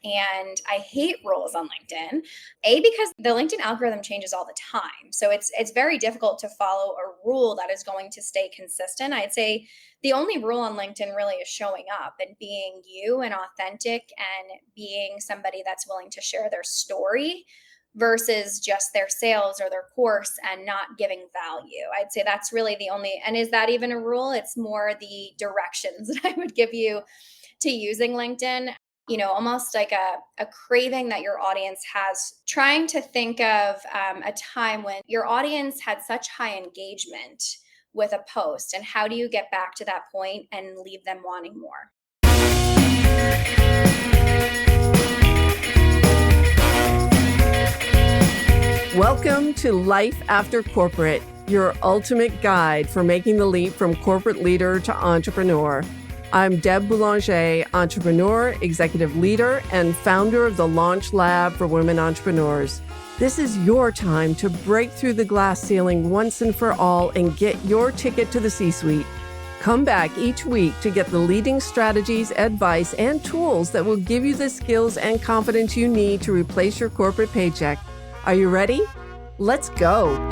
And I hate rules on LinkedIn. Because the LinkedIn algorithm changes all the time. So it's very difficult to follow a rule that is going to stay consistent. I'd say the only rule on LinkedIn really is showing up and being you and authentic and being somebody that's willing to share their story versus just their sales or their course and not giving value. I'd say that's really the only, and is that even a rule? It's more the directions that I would give you to using LinkedIn. Almost like a craving that your audience has, trying to think of a time when your audience had such high engagement with a post, and how do you get back to that point and leave them wanting more? Welcome to Life After Corporate, your ultimate guide for making the leap from corporate leader to entrepreneur. I'm Deb Boulanger, entrepreneur, executive leader, and founder of the Launch Lab for Women Entrepreneurs. This is your time to break through the glass ceiling once and for all and get your ticket to the C-suite. Come back each week to get the leading strategies, advice, and tools that will give you the skills and confidence you need to replace your corporate paycheck. Are you ready? Let's go.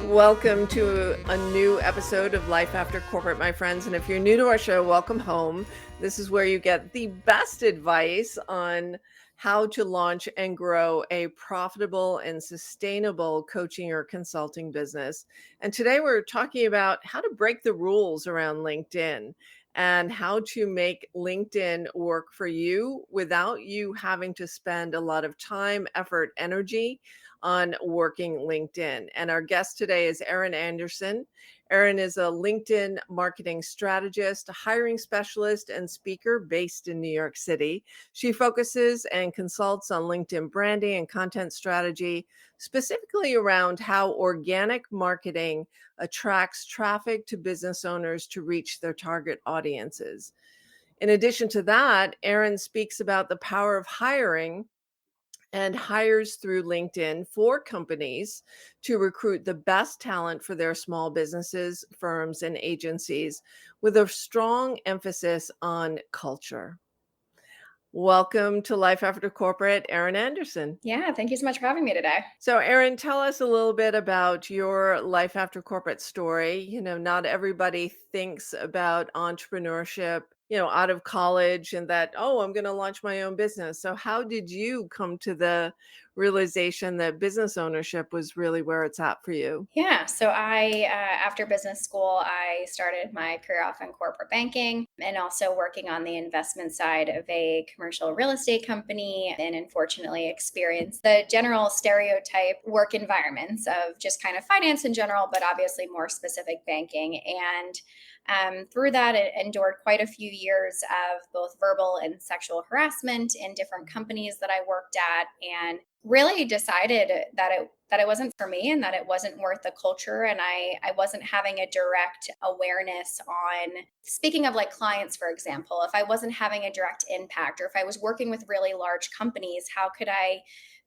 Welcome to a new episode of Life After Corporate, my friends. And if you're new to our show, welcome home. This is where you get the best advice on how to launch and grow a profitable and sustainable coaching or consulting business. And today we're talking about how to break the rules around LinkedIn and how to make LinkedIn work for you without you having to spend a lot of time, effort, energy on working LinkedIn. And our guest today is Erin Andersen. Erin is a LinkedIn marketing strategist, a hiring specialist, and speaker based in New York City. She focuses and consults on LinkedIn branding and content strategy, specifically around how organic marketing attracts traffic to business owners to reach their target audiences. In addition to that, Erin speaks about the power of hiring and hires through LinkedIn for companies to recruit the best talent for their small businesses, firms, and agencies with a strong emphasis on culture. Welcome to Life After Corporate, Erin Andersen. Yeah, thank you so much for having me today. So, Erin, tell us a little bit about your Life After Corporate story. Not everybody thinks about entrepreneurship, out of college and that, oh, I'm going to launch my own business. So, how did you come to the realization that business ownership was really where it's at for you? Yeah, so after business school, I started my career off in corporate banking and also working on the investment side of a commercial real estate company, and unfortunately experienced the general stereotype work environments of just kind of finance in general, but obviously more specific banking. And through that, it endured quite a few years of both verbal and sexual harassment in different companies that I worked at, and really decided that it wasn't for me and that it wasn't worth the culture. And I wasn't having a direct awareness on, speaking of like clients, for example, if I wasn't having a direct impact, or if I was working with really large companies, how could I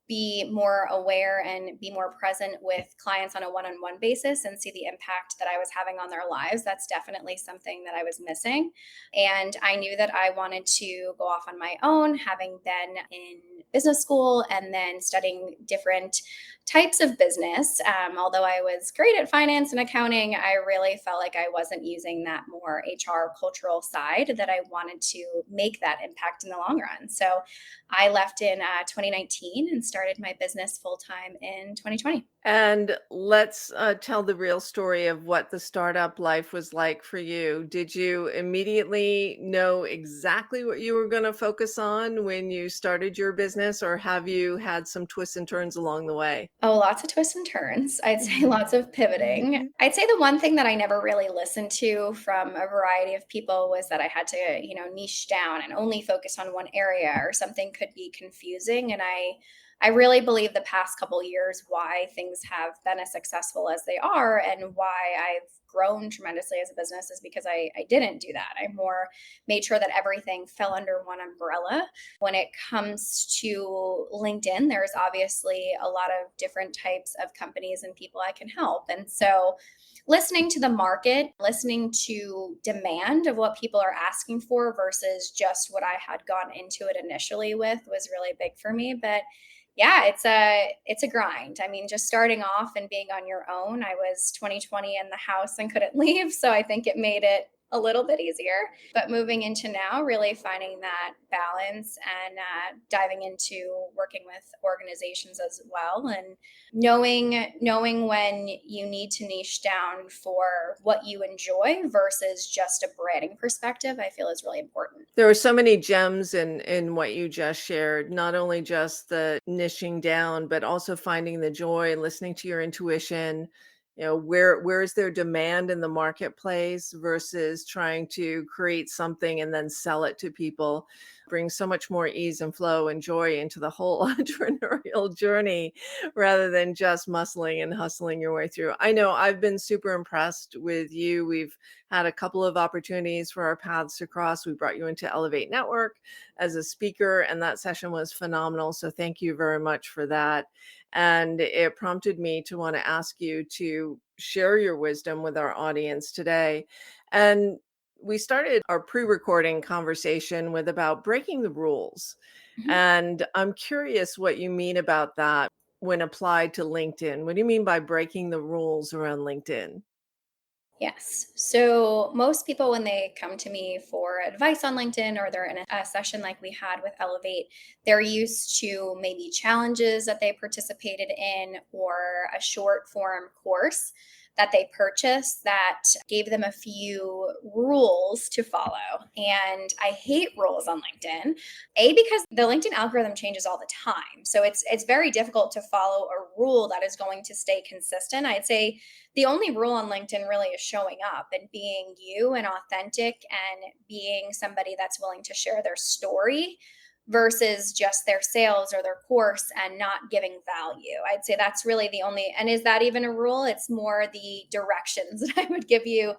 be more aware and be more present with clients on a one-on-one basis and see the impact that I was having on their lives? That's definitely something that I was missing. And I knew that I wanted to go off on my own, having been in business school and then studying different types of business. Although I was great at finance and accounting, I really felt like I wasn't using that more HR cultural side, that I wanted to make that impact in the long run. So I left in 2019 and started my business full time in 2020. And let's tell the real story of what the startup life was like for you. Did you immediately know exactly what you were going to focus on when you started your business, or have you had some twists and turns along the way? Oh, lots of twists and turns. I'd say lots of pivoting. I'd say the one thing that I never really listened to from a variety of people was that I had to, niche down and only focus on one area, or something could be confusing. And I really believe the past couple years why things have been as successful as they are and why I've grown tremendously as a business is because I didn't do that. I more made sure that everything fell under one umbrella. When it comes to LinkedIn, there's obviously a lot of different types of companies and people I can help. And so listening to the market, listening to demand of what people are asking for versus just what I had gone into it initially with was really big for me. But yeah, it's a grind. I mean, just starting off and being on your own. I was 2020 in the house and couldn't leave, so I think it made it a little bit easier. But moving into now, really finding that balance and diving into working with organizations as well, and knowing when you need to niche down for what you enjoy versus just a branding perspective, I feel is really important. There were so many gems in what you just shared, not only just the niching down, but also finding the joy, listening to your intuition. Where is there demand in the marketplace versus trying to create something and then sell it to people brings so much more ease and flow and joy into the whole entrepreneurial journey rather than just muscling and hustling your way through. I know I've been super impressed with you. We've had a couple of opportunities for our paths to cross. We brought you into Elevate Network as a speaker, and that session was phenomenal. So thank you very much for that. And it prompted me to want to ask you to share your wisdom with our audience today. And we started our pre recording conversation with about breaking the rules. Mhm. And I'm curious what you mean about that when applied to LinkedIn. What do you mean by breaking the rules around LinkedIn? Yes. So most people, when they come to me for advice on LinkedIn or they're in a session like we had with Elevate, they're used to maybe challenges that they participated in or a short form course that they purchased that gave them a few rules to follow. And I hate rules on LinkedIn. Because the LinkedIn algorithm changes all the time. So it's very difficult to follow a rule that is going to stay consistent. I'd say the only rule on LinkedIn really is showing up and being you and authentic and being somebody that's willing to share their story versus just their sales or their course and not giving value. I'd say that's really the only, and is that even a rule? It's more the directions that I would give you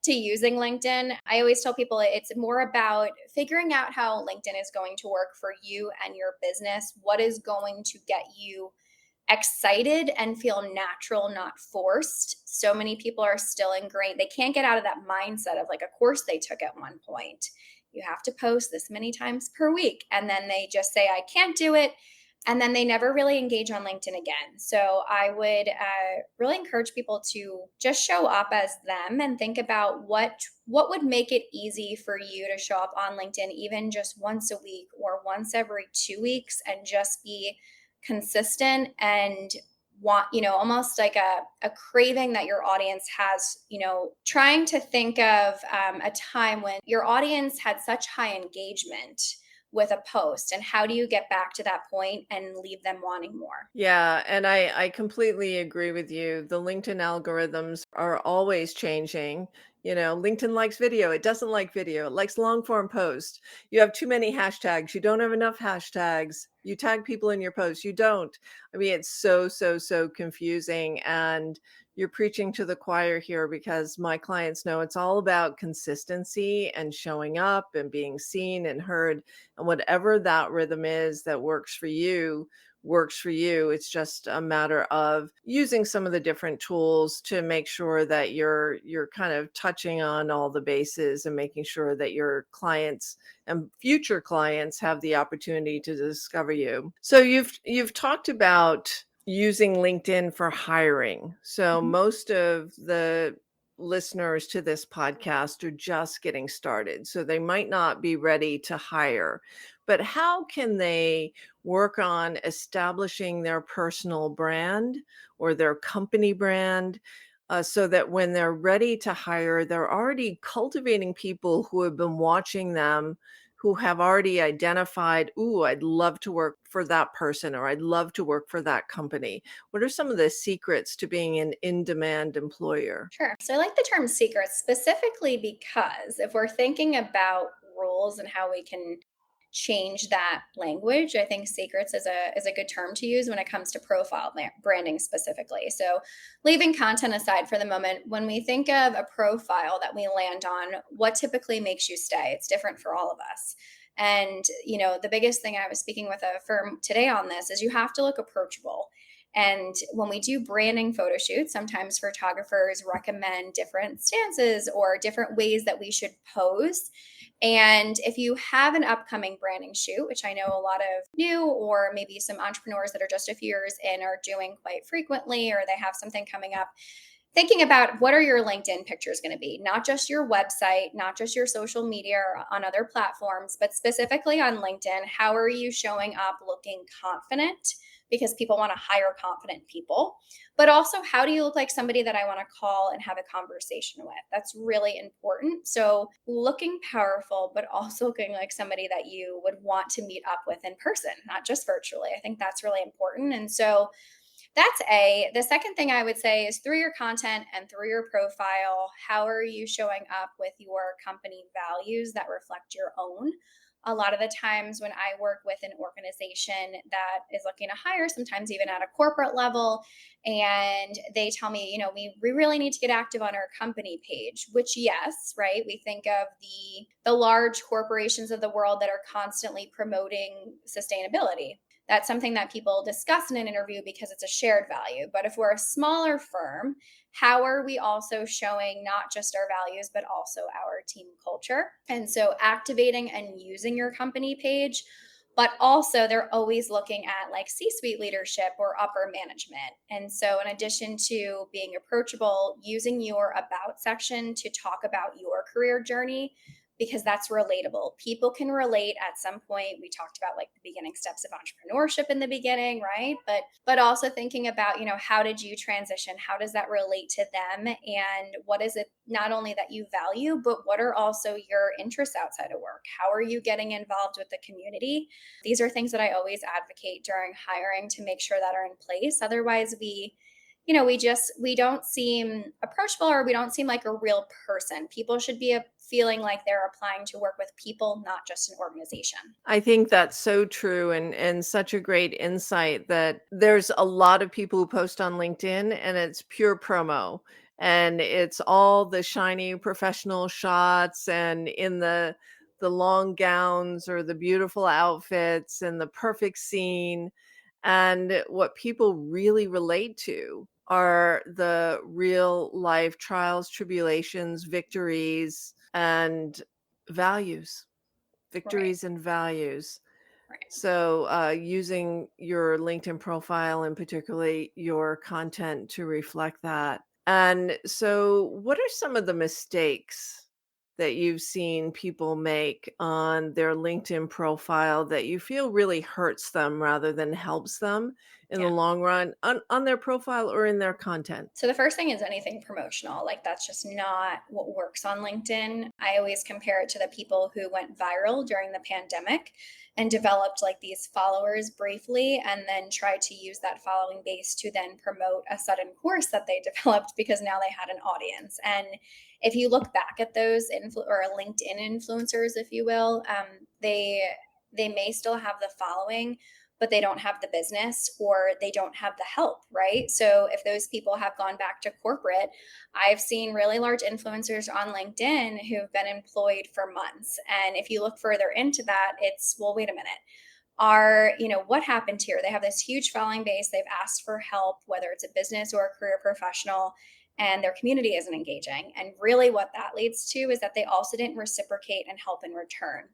to using LinkedIn. I always tell people it's more about figuring out how LinkedIn is going to work for you and your business. What is going to get you excited and feel natural, not forced. So many people are still ingrained. They can't get out of that mindset of like a course they took at one point. You have to post this many times per week. And then they just say, I can't do it. And then they never really engage on LinkedIn again. So I would really encourage people to just show up as them and think about what would make it easy for you to show up on LinkedIn, even just once a week or once every 2 weeks, and just be consistent and want, almost like a craving that your audience has, trying to think of a time when your audience had such high engagement with a post, and how do you get back to that point and leave them wanting more. Yeah, and I completely agree with you. The LinkedIn algorithms are always changing. LinkedIn likes video. It doesn't like video. It likes long form posts. You have too many hashtags. You don't have enough hashtags. You tag people in your posts. You don't. I mean, it's so, so, so confusing. And you're preaching to the choir here because my clients know it's all about consistency and showing up and being seen and heard. And whatever that rhythm is that works for you works for you. It's just a matter of using some of the different tools to make sure that you're kind of touching on all the bases and making sure that your clients and future clients have the opportunity to discover you. So you've talked about using LinkedIn for hiring. So Mhm. most of the listeners to this podcast are just getting started. So they might not be ready to hire. But how can they work on establishing their personal brand or their company brand so that when they're ready to hire, they're already cultivating people who have been watching them, who have already identified, ooh, I'd love to work for that person or I'd love to work for that company. What are some of the secrets to being an in-demand employer? Sure. So I like the term secrets specifically because if we're thinking about rules and how we can change that language, I think secrets is a good term to use when it comes to branding specifically. So leaving content aside for the moment, when we think of a profile that we land on, what typically makes you stay? It's different for all of us. And the biggest thing, I was speaking with a firm today on this, is you have to look approachable. And when we do branding photo shoots, sometimes photographers recommend different stances or different ways that we should pose. And if you have an upcoming branding shoot, which I know a lot of new or maybe some entrepreneurs that are just a few years in are doing quite frequently, or they have something coming up, thinking about what are your LinkedIn pictures going to be, not just your website, not just your social media or on other platforms, but specifically on LinkedIn. How are you showing up looking confident? Because people want to hire confident people. But also, how do you look like somebody that I want to call and have a conversation with? That's really important. So, looking powerful, but also looking like somebody that you would want to meet up with in person, not just virtually. I think that's really important. And so, that's A. The second thing I would say is through your content and through your profile, how are you showing up with your company values that reflect your own? A lot of the times when I work with an organization that is looking to hire, sometimes even at a corporate level, and they tell me, we really need to get active on our company page, which yes, right? We think of the large corporations of the world that are constantly promoting sustainability. That's something that people discuss in an interview because it's a shared value. But if we're a smaller firm, how are we also showing not just our values, but also our team culture? And so activating and using your company page, but also they're always looking at like C suite leadership or upper management. And so, in addition to being approachable, using your about section to talk about your career journey, because that's relatable. People can relate at some point. We talked about like the beginning steps of entrepreneurship in the beginning, right? But also thinking about, how did you transition? How does that relate to them? And what is it not only that you value, but what are also your interests outside of work? How are you getting involved with the community? These are things that I always advocate during hiring to make sure that are in place. Otherwise, we don't seem approachable, or we don't seem like a real person. People should be feeling like they're applying to work with people, not just an organization. I think that's so true and such a great insight that there's a lot of people who post on LinkedIn and it's pure promo and it's all the shiny professional shots and in the long gowns or the beautiful outfits and the perfect scene, and what people really relate to are the real life trials, tribulations, victories, and values. Right. Victories and values. Right. So, using your LinkedIn profile and particularly your content to reflect that. And so, what are some of the mistakes that you've seen people make on their LinkedIn profile that you feel really hurts them rather than helps them in the Yeah. long run on their profile or in their content? So the first thing is anything promotional. Like that's just not what works on LinkedIn. I always compare it to the people who went viral during the pandemic and developed like these followers briefly and then tried to use that following base to then promote a sudden course that they developed because now they had an audience. And if you look back at those or LinkedIn influencers, if you will, they may still have the following, but they don't have the business or they don't have the help, right? So if those people have gone back to corporate, I've seen really large influencers on LinkedIn who've been employed for months. And if you look further into that, it's, well, wait a minute. What happened here? They have this huge following base. They've asked for help, whether it's a business or a career professional, and their community isn't engaging. And really, what that leads to is that they also didn't reciprocate and help in return.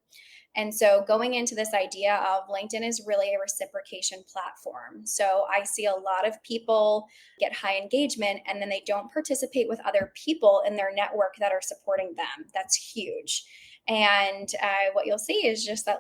And so going into this idea of LinkedIn is really a reciprocation platform. So I see a lot of people get high engagement and then they don't participate with other people in their network that are supporting them. That's huge. And what you'll see is just that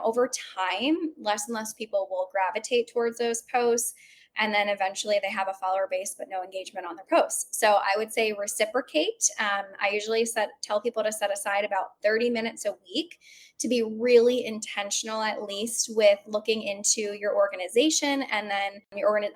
over time, less and less people will gravitate towards those posts. And then eventually they have a follower base, but no engagement on their posts. So I would say reciprocate. I usually tell people to set aside about 30 minutes a week to be really intentional, at least with looking into your organization and then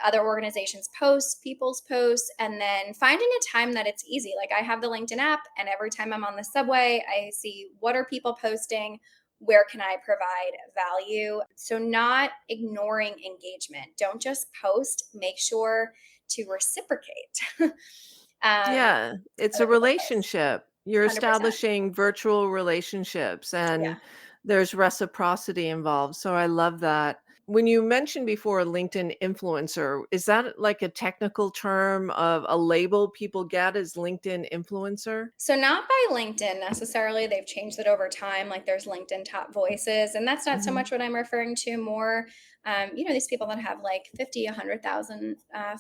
other organizations' posts, people's posts, and then finding a time that it's easy. Like I have the LinkedIn app, and every time I'm on the subway, I see what are people posting, where can I provide value? So, not ignoring engagement. Don't just post, make sure to reciprocate. Yeah, it's Other a people post. relationship. You're 100%. establishing virtual relationships Yeah. and there's reciprocity involved. So I love that. When you mentioned before LinkedIn influencer, is that like a technical term of a label people get as LinkedIn influencer? So not by LinkedIn necessarily. They've changed it over time. Like there's LinkedIn top voices, and that's not so Mhm. much what I'm referring to. More, these people that have like 50, 100,000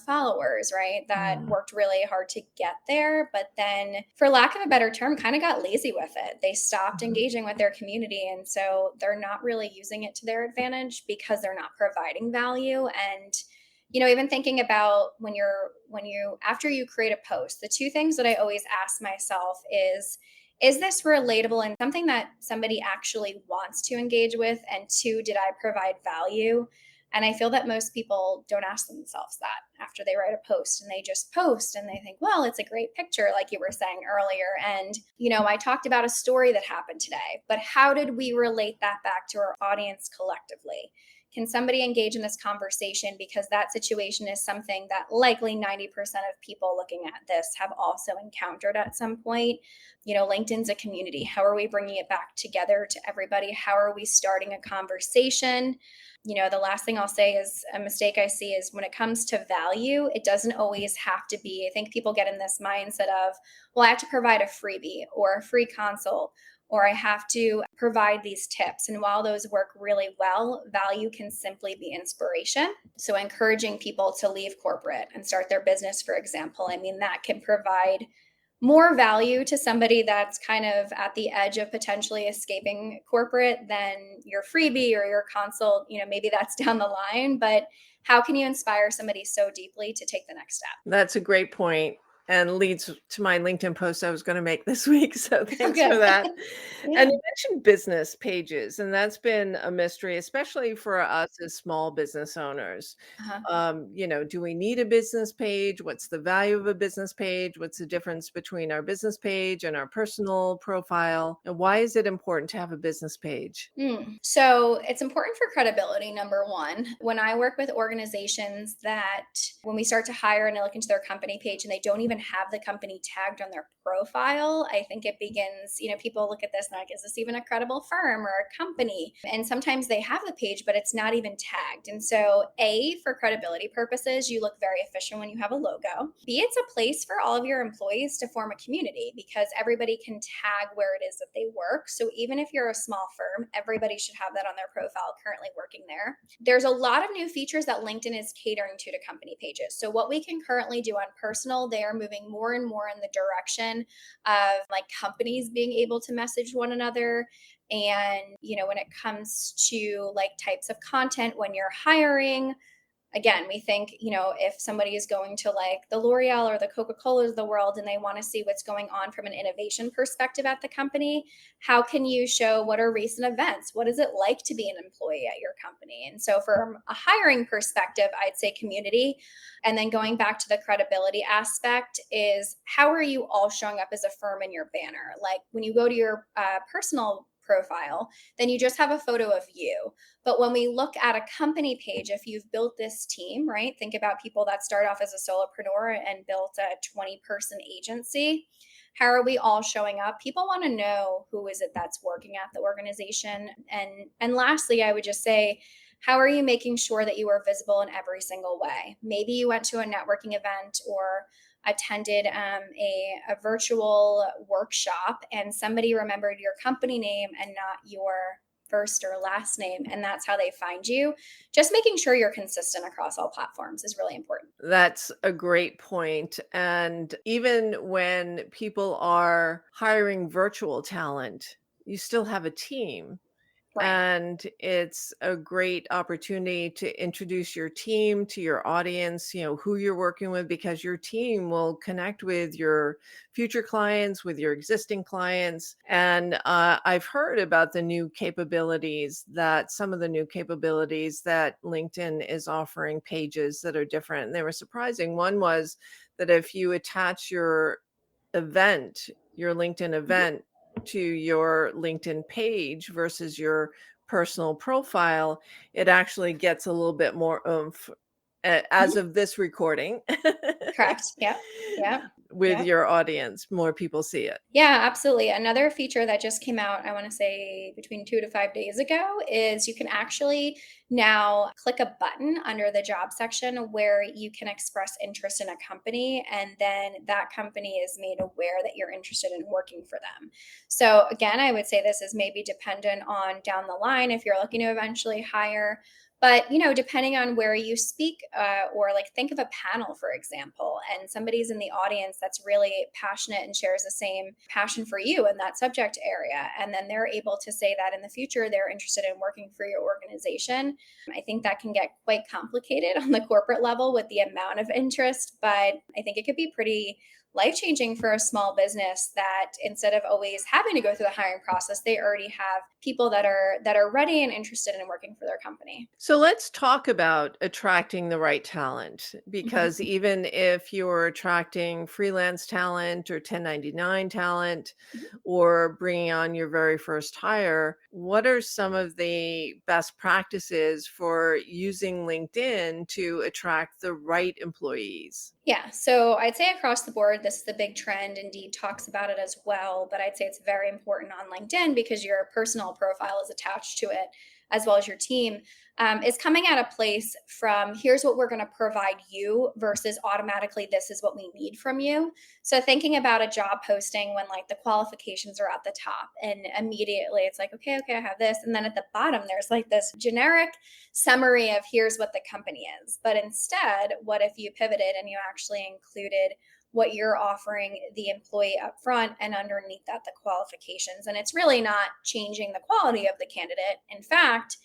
followers, right? That Mm, worked really hard to get there, but then, for lack of a better term, kind of got lazy with it. They stopped mhm. engaging with their community, and so they're not really using it to their advantage because they're not providing value. And even thinking about when you after you create a post, the two things that I always ask myself is this relatable and something that somebody actually wants to engage with, and two, did I provide value? And I feel that most people don't ask themselves that after they write a post, and they just post and they think, well, it's a great picture, like you were saying earlier, and I talked about a story that happened today, but how did we relate that back to our audience collectively? Can somebody engage in this conversation? Because that situation is something that likely 90% of people looking at this have also encountered at some point. LinkedIn's a community. How are we bringing it back together to everybody? How are we starting a conversation? The last thing I'll say is a mistake I see is when it comes to value, it doesn't always have to be. I think people get in this mindset of, well, I have to provide a freebie or a free consult, or I have to provide these tips. And while those work really well, value can simply be inspiration. So, encouraging people to leave corporate and start their business, for example, I mean, that can provide more value to somebody that's kind of at the edge of potentially escaping corporate than your freebie or your consult. Maybe that's down the line, but how can you inspire somebody so deeply to take the next step? That's a great point and leads to my LinkedIn post I was gonna make this week, so Oh, thanks for good. that. And Yeah. you mentioned business pages, and that's been a mystery, especially for us as small business owners. Uh-huh. Do we need a business page? What's the value of a business page? What's the difference between our business page and our personal profile? And why is it important to have a business page? So it's important for credibility, number one. When I work with organizations that, when we start to hire and I look into their company page and they don't even have the company tagged on their profile, I think it begins, people look at this and like, is this even a credible firm or a company? And sometimes they have the page, but it's not even tagged. And so, A, for credibility purposes, you look very efficient when you have a logo. B, it's a place for all of your employees to form a community because everybody can tag where it is that they work. So even if you're a small firm, everybody should have that on their profile currently working there. There's a lot of new features that LinkedIn is catering to company pages. So what we can currently do on personal, they are moving more and more in the direction of like companies being able to message one another. And, when it comes to like types of content when you're hiring, again, we think, if somebody is going to like the L'Oreal or the Coca-Colas of the world and they want to see what's going on from an innovation perspective at the company, how can you show what are recent events? What is it like to be an employee at your company? And so, from a hiring perspective, I'd say community. And then going back to the credibility aspect is, how are you all showing up as a firm in your banner? Like when you go to your personal profile, then you just have a photo of you. But when we look at a company page, if you've built this team, right? Think about people that start off as a solopreneur and built a 20-person agency. How are we all showing up? People want to know who is it that's working at the organization. And lastly, I would just say, how are you making sure that you are visible in every single way? Maybe you went to a networking event or attended a virtual workshop and somebody remembered your company name and not your first or last name, and that's how they find you. Just making sure you're consistent across all platforms is really important. That's a great point. And even when people are hiring virtual talent, you still have a team. Right. And it's a great opportunity to introduce your team to your audience, who you're working with, because your team will connect with your future clients, with your existing clients. And I've heard about some of the new capabilities that LinkedIn is offering pages that are different. And they were surprising. One was that if you attach your LinkedIn Mhm. event to your LinkedIn page versus your personal profile, it actually gets a little bit more oomph as Mhm. of this recording. Correct. Yep. Yep. with Yep. your audience, more people see it. Yeah, absolutely. Another feature that just came out, I want to say between 2 to 5 days ago, is you can actually now click a button under the job section where you can express interest in a company, and then that company is made aware that you're interested in working for them. So, again, I would say this is maybe dependent on down the line if you're looking to eventually hire. But depending on where you speak, or like think of a panel, for example, and somebody's in the audience that's really passionate and shares the same passion for you in that subject area, and then they're able to say that in the future they're interested in working for your organization. I think that can get quite complicated on the corporate level with the amount of interest, but I think it could be pretty life changing for a small business that instead of always having to go through the hiring process, they already have people that are ready and interested in working for their company. So let's talk about attracting the right talent, because Mhm. even if you're attracting freelance talent or 1099 talent or bringing on your very first hire, what are some of the best practices for using LinkedIn to attract the right employees? Yeah, so I'd say across the board, this is the big trend. Indeed talks about it as well, but I'd say it's very important on LinkedIn because your personal profile is attached to it, as well as your team. Is coming at a place from here's what we're going to provide you versus automatically this is what we need from you. So thinking about a job posting when like the qualifications are at the top, and immediately it's like, okay, I have this, and then at the bottom there's like this generic summary of here's what the company is. But instead, what if you pivoted and you actually included what you're offering the employee up front, and underneath that the qualifications? And it's really not changing the quality of the candidate. In fact,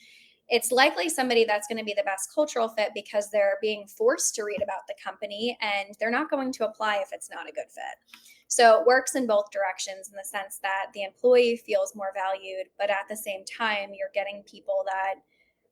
it's likely somebody that's going to be the best cultural fit because they're being forced to read about the company and they're not going to apply if it's not a good fit. So it works in both directions in the sense that the employee feels more valued, but at the same time, you're getting people that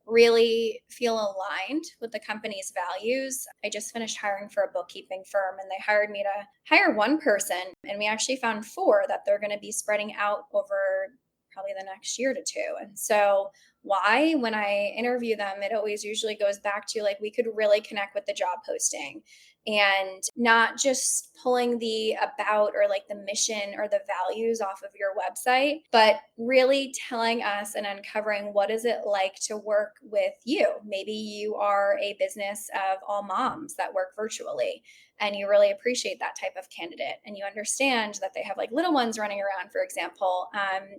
really feel aligned with the company's values. I just finished hiring for a bookkeeping firm, and they hired me to hire one person, and we actually found four that they're going to be spreading out over probably the next year to two. And so why when I interview them, it always usually goes back to like we could really connect with the job posting, and not just pulling the about or like the mission or the values off of your website, but really telling us and uncovering what is it like to work with you. Maybe you are a business of all moms that work virtually, and you really appreciate that type of candidate, and you understand that they have like little ones running around, for example.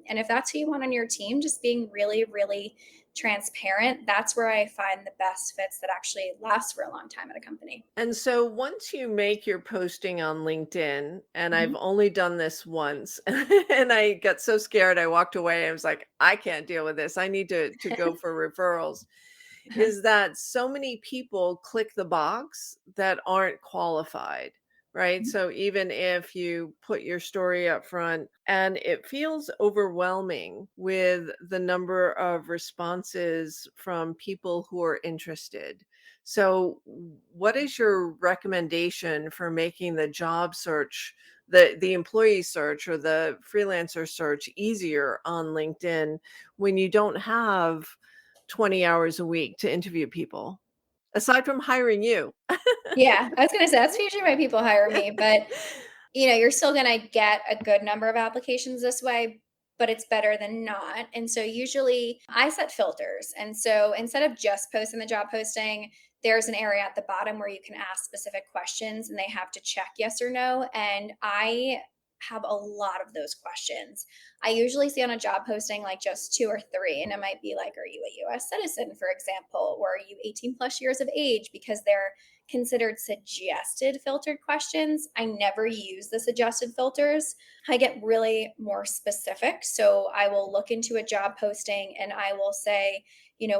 And if that's who you want on your team, just being really transparent, that's where I find the best fits that actually last for a long time at a company. And so once you make your posting on LinkedIn, and I've Mhm. only done this once, and I got so scared, I walked away. I was like, I can't deal with this. I need to go for referrals. Is that so many people click the box that aren't qualified, right? So even if you put your story up front and it feels overwhelming with the number of responses from people who are interested. So what is your recommendation for making the job search, the employee search or the freelancer search easier on LinkedIn when you don't have 20 hours a week to interview people, aside from hiring you? Yeah, I was gonna say that's usually why people hire me, but you're still gonna get a good number of applications this way, but it's better than not. And so usually I set filters. And so instead of just posting the job posting, there's an area at the bottom where you can ask specific questions and they have to check yes or no. And I have a lot of those questions. I usually see on a job posting like just two or three, and it might be like, are you a US citizen, for example, or are you 18 plus years of age? Because they're considered suggested filtered questions. I never use the suggested filters. I get really more specific. So I will look into a job posting and I will say,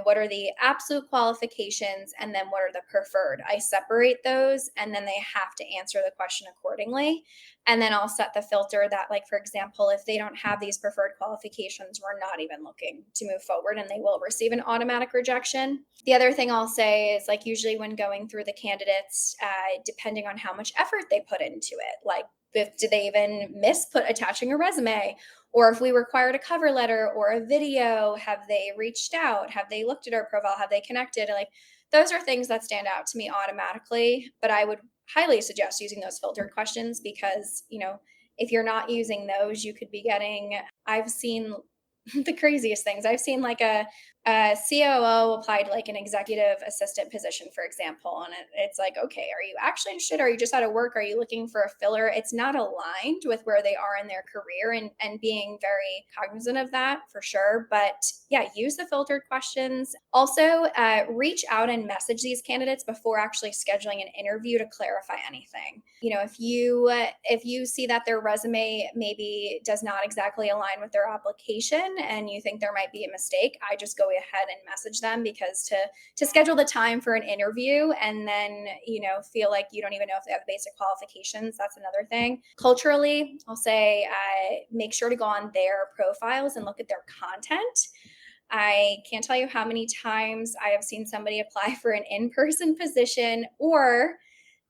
what are the absolute qualifications and then what are the preferred? I separate those and then they have to answer the question accordingly. And then I'll set the filter that, like, for example, if they don't have these preferred qualifications, we're not even looking to move forward and they will receive an automatic rejection. The other thing I'll say is like usually when going through the candidates, depending on how much effort they put into it, like if did they even miss put attaching a resume, or if we required a cover letter or a video, have they reached out, have they looked at our profile, have they connected? Like those are things that stand out to me automatically. But I would highly suggest using those filtered questions because, if you're not using those, you could be getting, I've seen the craziest things. I've seen like a COO applied like an executive assistant position, for example. And it's like, okay, are you actually interested? Are you just out of work? Are you looking for a filler? It's not aligned with where they are in their career, and being very cognizant of that for sure. But yeah, use the filtered questions. Also, reach out and message these candidates before actually scheduling an interview to clarify anything. If you see that their resume maybe does not exactly align with their application and you think there might be a mistake, I just go ahead and message them, because to schedule the time for an interview and then feel like you don't even know if they have the basic qualifications, that's another thing. Culturally, I'll say make sure to go on their profiles and look at their content. I can't tell you how many times I have seen somebody apply for an in-person position, or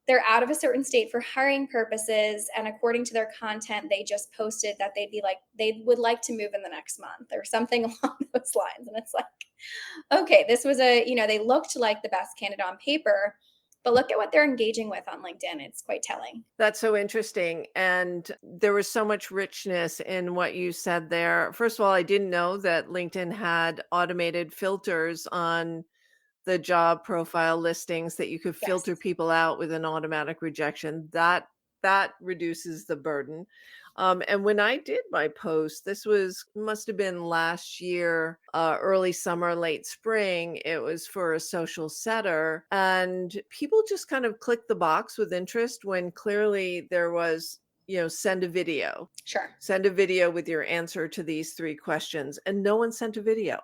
they're out of a certain state for hiring purposes, and according to their content they just posted that they would like to move in the next month or something along those lines. And it's like, okay, this was they looked like the best candidate on paper, but look at what they're engaging with on LinkedIn. It's quite telling. That's so interesting. And there was so much richness in what you said there. First of all, I didn't know that LinkedIn had automated filters on the job profile listings that you could Yes. filter people out with an automatic rejection. That reduces the burden. And when I did my post, this was must have been last year, early summer, late spring. It was for a social setter, and people just kind of clicked the box with interest when clearly there was, send a video. Sure. Send a video with your answer to these three questions, and no one sent a video.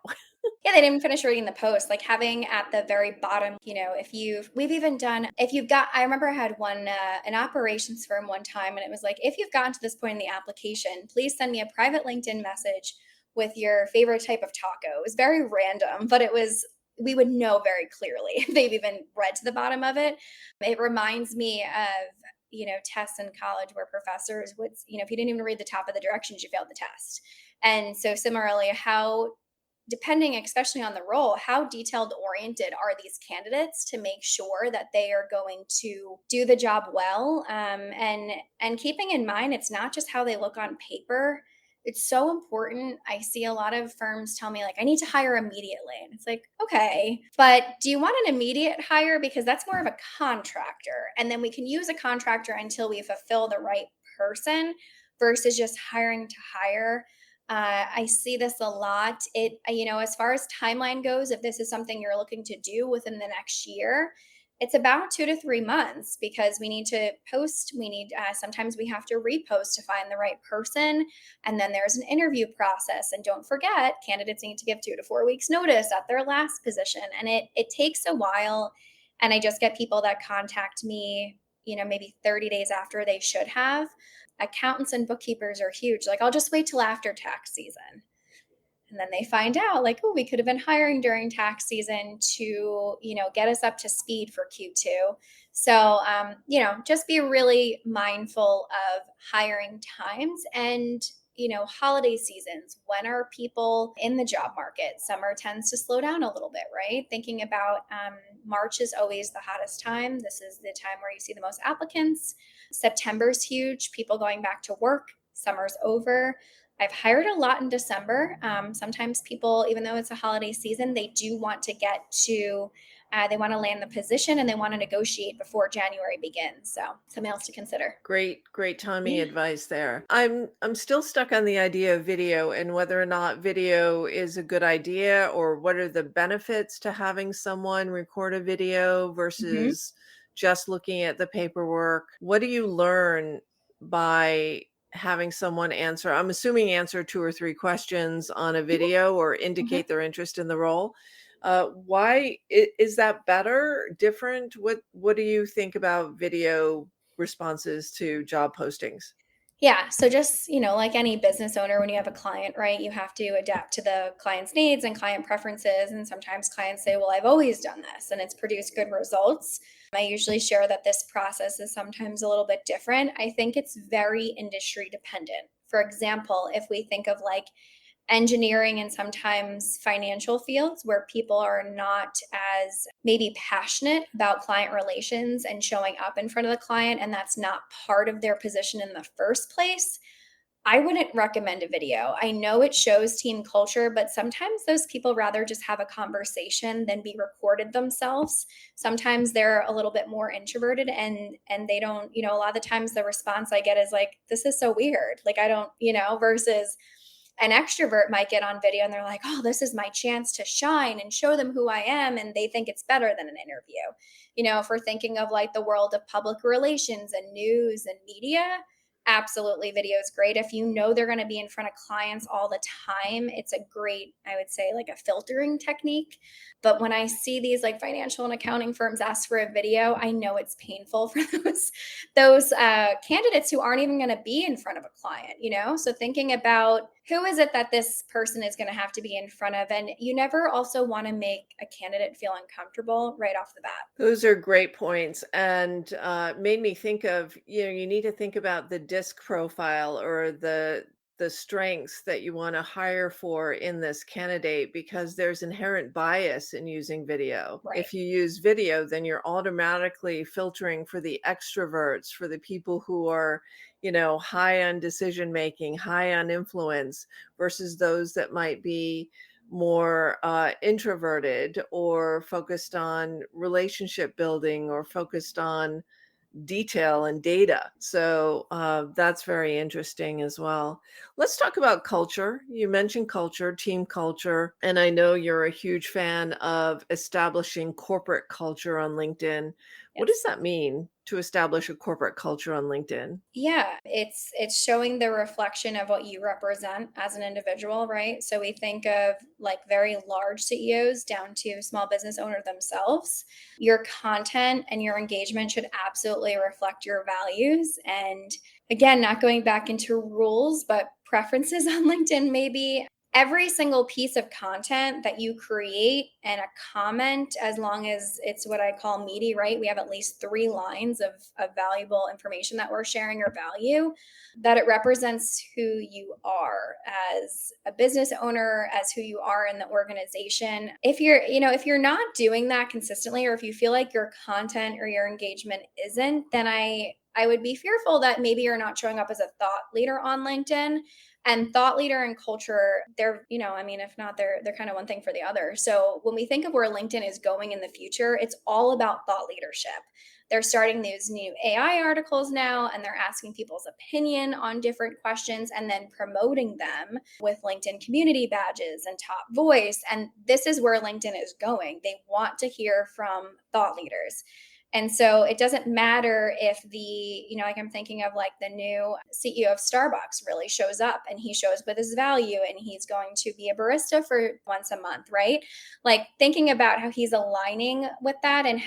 Yeah, they didn't finish reading the post. Like having at the very bottom, we've even done, if you've got, I remember I had one, an operations firm one time, and it was like, if you've gotten to this point in the application, please send me a private LinkedIn message with your favorite type of taco. It was very random, but we would know very clearly if they've even read to the bottom of it. It reminds me of, tests in college where professors would, if you didn't even read the top of the directions, you failed the test. And so similarly, how, depending especially on the role, how detailed oriented are these candidates to make sure that they are going to do the job well, and keeping in mind it's not just how they look on paper. It's so important. I see a lot of firms tell me like, I need to hire immediately, and it's like, okay, but do you want an immediate hire? Because that's more of a contractor, and then we can use a contractor until we fulfill the right person, versus just hiring to hire. I see this a lot. As far as timeline goes, if this is something you're looking to do within the next year, it's about 2 to 3 months, because we need to post. Sometimes we have to repost to find the right person. And then there's an interview process. And don't forget, candidates need to give 2 to 4 weeks notice at their last position. And it takes a while. And I just get people that contact me, maybe 30 days after they should have. Accountants and bookkeepers are huge. Like, I'll just wait till after tax season. And then they find out, like, oh, we could have been hiring during tax season to, get us up to speed for Q2. So, just be really mindful of hiring times and, holiday seasons. When are people in the job market? Summer tends to slow down a little bit, right? Thinking about March is always the hottest time. This is the time where you see the most applicants. September's huge, people going back to work. Summer's over. I've hired a lot in December. Sometimes people, even though it's a holiday season, they do want to they want to land the position and they want to negotiate before January begins. So something else to consider. Great timing Yeah. advice there. I'm still stuck on the idea of video and whether or not video is a good idea, or what are the benefits to having someone record a video Mhm. versus just looking at the paperwork. What do you learn by having someone answer? I'm assuming answer two or three questions on a Yeah. video or Mhm. indicate their interest in the role. Why is that better, different? What do you think about video responses to job postings? Yeah. So just, like any business owner, when you have a client, right, you have to adapt to the client's needs and client preferences. And sometimes clients say, well, I've always done this and it's produced good results. I usually share that this process is sometimes a little bit different. I think it's very industry dependent. For example, if we think of like engineering and sometimes financial fields where people are not as maybe passionate about client relations and showing up in front of the client, and that's not part of their position in the first place, I wouldn't recommend a video. I know it shows team culture, but sometimes those people rather just have a conversation than be recorded themselves. Sometimes they're a little bit more introverted and they don't, a lot of the times the response I get is like, this is so weird. Like I don't, versus an extrovert might get on video and they're like, oh, this is my chance to shine and show them who I am. And they think it's better than an interview. If we're thinking of like the world of public relations and news and media, absolutely video is great. If you know they're going to be in front of clients all the time, it's a great, I would say, like a filtering technique. But when I see these like financial and accounting firms ask for a video, I know it's painful for those candidates who aren't even going to be in front of a client. So thinking about who is it that this person is going to have to be in front of, and you never also want to make a candidate feel uncomfortable right off the bat. Those are great points, and made me think of, you need to think about the disc profile or the strengths that you want to hire for in this candidate, because there's inherent bias in using video. Right. If you use video, then you're automatically filtering for the extroverts, for the people who are, high on decision making, high on influence, versus those that might be more introverted or focused on relationship building or focused on detail and data. So that's very interesting as well. Let's talk about culture. You mentioned culture, team culture, and I know you're a huge fan of establishing corporate culture on LinkedIn. What does Yes. that mean to establish a corporate culture on LinkedIn? Yeah, it's showing the reflection of what you represent as an individual, right? So we think of like very large CEOs down to small business owner themselves. Your content and your engagement should absolutely reflect your values. And again, not going back into rules, but preferences on LinkedIn maybe. Every single piece of content that you create and a comment, as long as it's what I call meaty, right? We have at least 3 lines of valuable information that we're sharing or value, that it represents who you are as a business owner, as who you are in the organization. If you're not doing that consistently, or if you feel like your content or your engagement isn't, then I would be fearful that maybe you're not showing up as a thought leader on LinkedIn. And thought leader and culture, if not, they're kind of one thing for the other. So when we think of where LinkedIn is going in the future, it's all about thought leadership. They're starting these new AI articles now, and they're asking people's opinion on different questions and then promoting them with LinkedIn community badges and top voice. And this is where LinkedIn is going. They want to hear from thought leaders. And so it doesn't matter if like I'm thinking of like the new CEO of Starbucks really shows up and he shows with his value and he's going to be a barista for once a month, right? Like thinking about how he's aligning with that and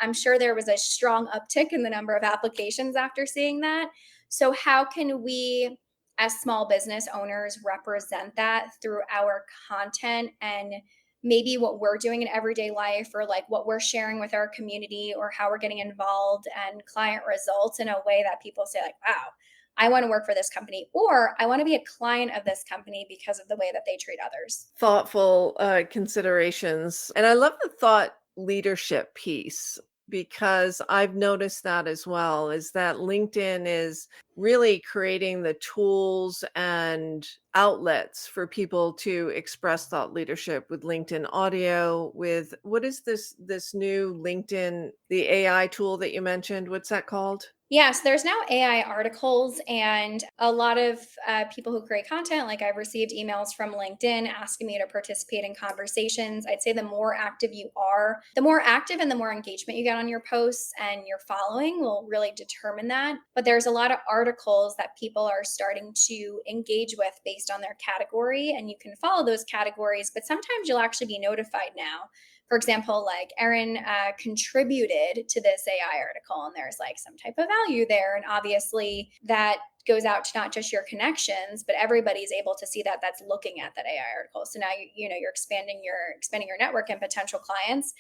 I'm sure there was a strong uptick in the number of applications after seeing that. So, how can we, as small business owners, represent that through our content and maybe what we're doing in everyday life, or like what we're sharing with our community, or how we're getting involved and client results in a way that people say like, wow, I want to work for this company, or I want to be a client of this company because of the way that they treat others. Thoughtful considerations. And I love the thought leadership piece, because I've noticed that as well, is that LinkedIn is really creating the tools and outlets for people to express thought leadership with LinkedIn audio, with what is this new LinkedIn, the AI tool that you mentioned, what's that called? Yes, there's now AI articles, and a lot of people who create content. Like I've received emails from LinkedIn asking me to participate in conversations. I'd say the more active you are, the more active and the more engagement you get on your posts and your following will really determine that. But there's a lot of articles that people are starting to engage with based on their category, and you can follow those categories, but sometimes you'll actually be notified now. For example, like Erin contributed to this AI article, and there's like some type of value there. And obviously, that goes out to not just your connections, but everybody's able to see that that's looking at that AI article. So now you're expanding your network and potential clients.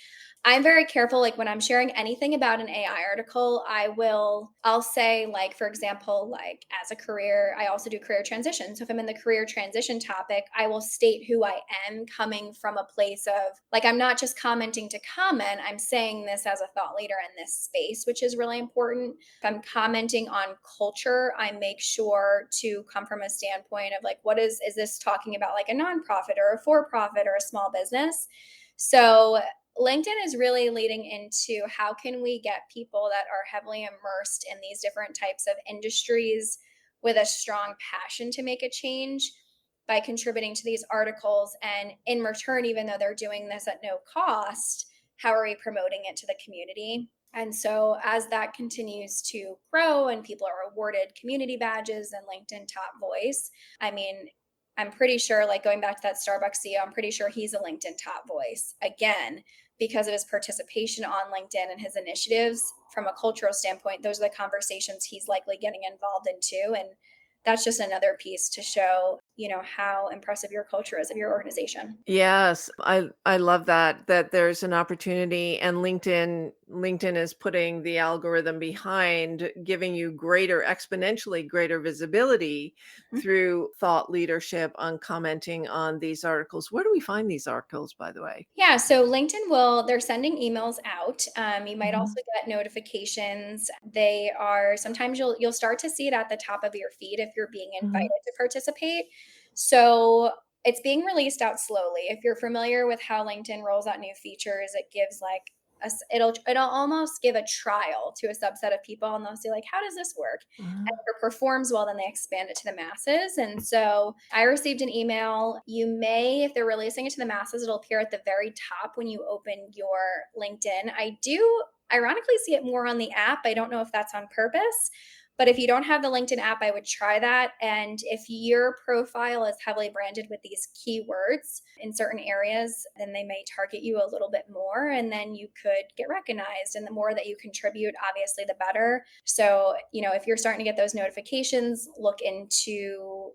I'm very careful, like when I'm sharing anything about an AI article, I'll say, like, for example, like as a career, I also do career transition. So if I'm in the career transition topic, I will state who I am, coming from a place of, like, I'm not just commenting to comment, I'm saying this as a thought leader in this space, which is really important. If I'm commenting on culture, I make sure to come from a standpoint of, like, is this talking about like a nonprofit or a for profit or a small business? So LinkedIn is really leading into how can we get people that are heavily immersed in these different types of industries with a strong passion to make a change by contributing to these articles. And in return, even though they're doing this at no cost, how are we promoting it to the community? And so as that continues to grow and people are awarded community badges and LinkedIn Top Voice, I mean, I'm pretty sure, like going back to that Starbucks CEO, I'm pretty sure he's a LinkedIn Top Voice again because of his participation on LinkedIn and his initiatives. From a cultural standpoint, those are the conversations he's likely getting involved in too. And that's just another piece to show, how impressive your culture is of your organization. Yes, I love that there's an opportunity, and LinkedIn is putting the algorithm behind giving you exponentially greater visibility Mhm. through thought leadership on commenting on these articles. Where do we find these articles, by the way? Yeah, so they're sending emails out. You might also get notifications. Sometimes you'll start to see it at the top of your feed if you're being Mhm. invited to participate. So it's being released out slowly. If you're familiar with how LinkedIn rolls out new features, it gives like it'll almost give a trial to a subset of people, and they'll see, like, how does this work? And Mhm. if it performs well, then they expand it to the masses. And so I received an email. If they're releasing it to the masses, it'll appear at the very top when you open your LinkedIn. I do ironically see it more on the app. I don't know if that's on purpose. But if you don't have the LinkedIn app, I would try that. And if your profile is heavily branded with these keywords in certain areas, then they may target you a little bit more, and then you could get recognized. And the more that you contribute, obviously, the better. So, if you're starting to get those notifications, look into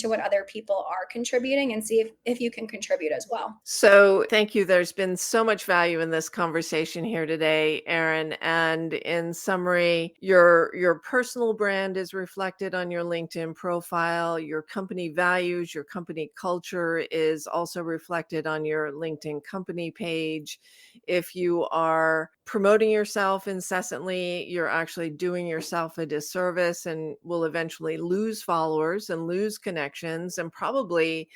what other people are contributing and see if you can contribute as well. So, thank you. There's been so much value in this conversation here today, Erin. And in summary, your personal brand is reflected on your LinkedIn profile. Your company values, your company culture is also reflected on your LinkedIn company page. If you are promoting yourself incessantly, you're actually doing yourself a disservice and will eventually lose followers and lose connections, and probably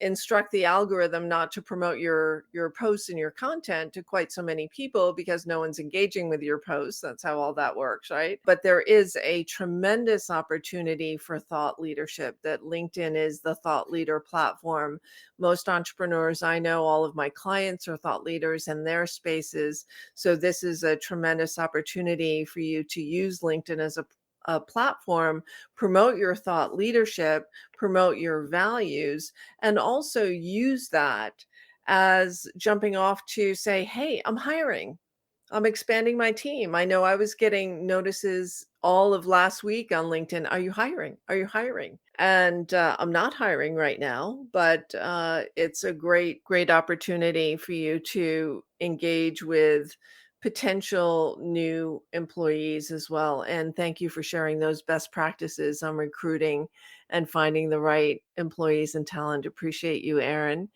instruct the algorithm not to promote your posts and your content to quite so many people because no one's engaging with your posts. That's how all that works, right? But there is a tremendous opportunity for thought leadership, that LinkedIn is the thought leader platform. Most entrepreneurs I know, all of my clients are thought leaders in their spaces. So this is a tremendous opportunity for you to use LinkedIn as a platform, promote your thought leadership, promote your values, and also use that as jumping off to say, hey, I'm hiring. I'm expanding my team. I know I was getting notices all of last week on LinkedIn. Are you hiring? Are you hiring? And I'm not hiring right now, but it's a great opportunity for you to engage with potential new employees as well. And thank you for sharing those best practices on recruiting and finding the right employees and talent. Appreciate you, Erin.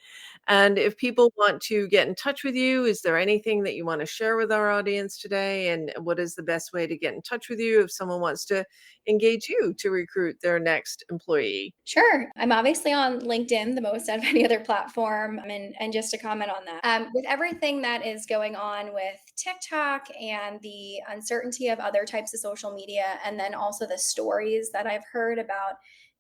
And if people want to get in touch with you, is there anything that you want to share with our audience today? And what is the best way to get in touch with you if someone wants to engage you to recruit their next employee? Sure. I'm obviously on LinkedIn the most out of any other platform. And just to comment on that, with everything that is going on with TikTok and the uncertainty of other types of social media, and then also the stories that I've heard about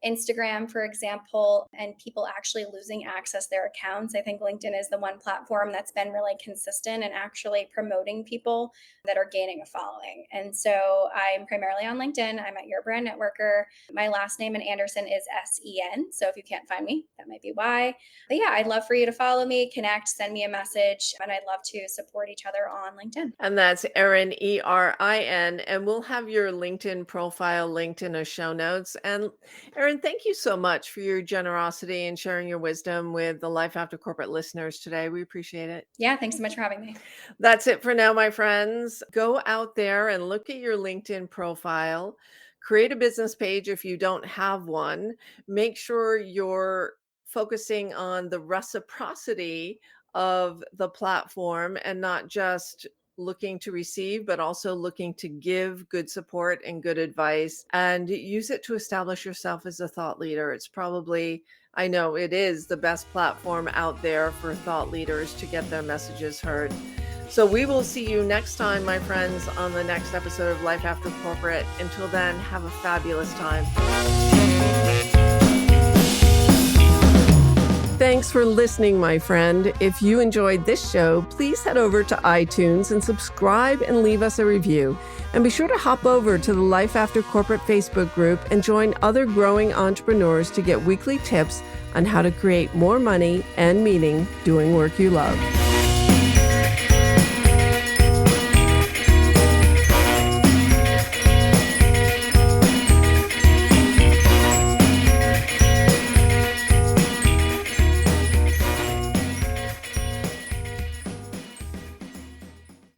Instagram, for example, and people actually losing access to their accounts. I think LinkedIn is the one platform that's been really consistent and actually promoting people that are gaining a following. And so I'm primarily on LinkedIn. I'm at Your Brand Networker. My last name in Andersen is Sen. So if you can't find me, that might be why. But yeah, I'd love for you to follow me, connect, send me a message, and I'd love to support each other on LinkedIn. And that's Erin, Erin. And we'll have your LinkedIn profile linked in the show notes. And Erin, thank you so much for your generosity and sharing your wisdom with the Life After Corporate listeners today. We appreciate it. Yeah, thanks so much for having me. That's it for now, my friends. Go out there and look at your LinkedIn profile. Create a business page if you don't have one. Make sure you're focusing on the reciprocity of the platform and not just looking to receive, but also looking to give good support and good advice, and use it to establish yourself as a thought leader. It's probably, I know it is the best platform out there for thought leaders to get their messages heard. So we will see you next time, my friends, on the next episode of Life After Corporate. Until then, have a fabulous time. Thanks for listening, my friend. If you enjoyed this show, please head over to iTunes and subscribe and leave us a review. And be sure to hop over to the Life After Corporate Facebook group and join other growing entrepreneurs to get weekly tips on how to create more money and meaning doing work you love.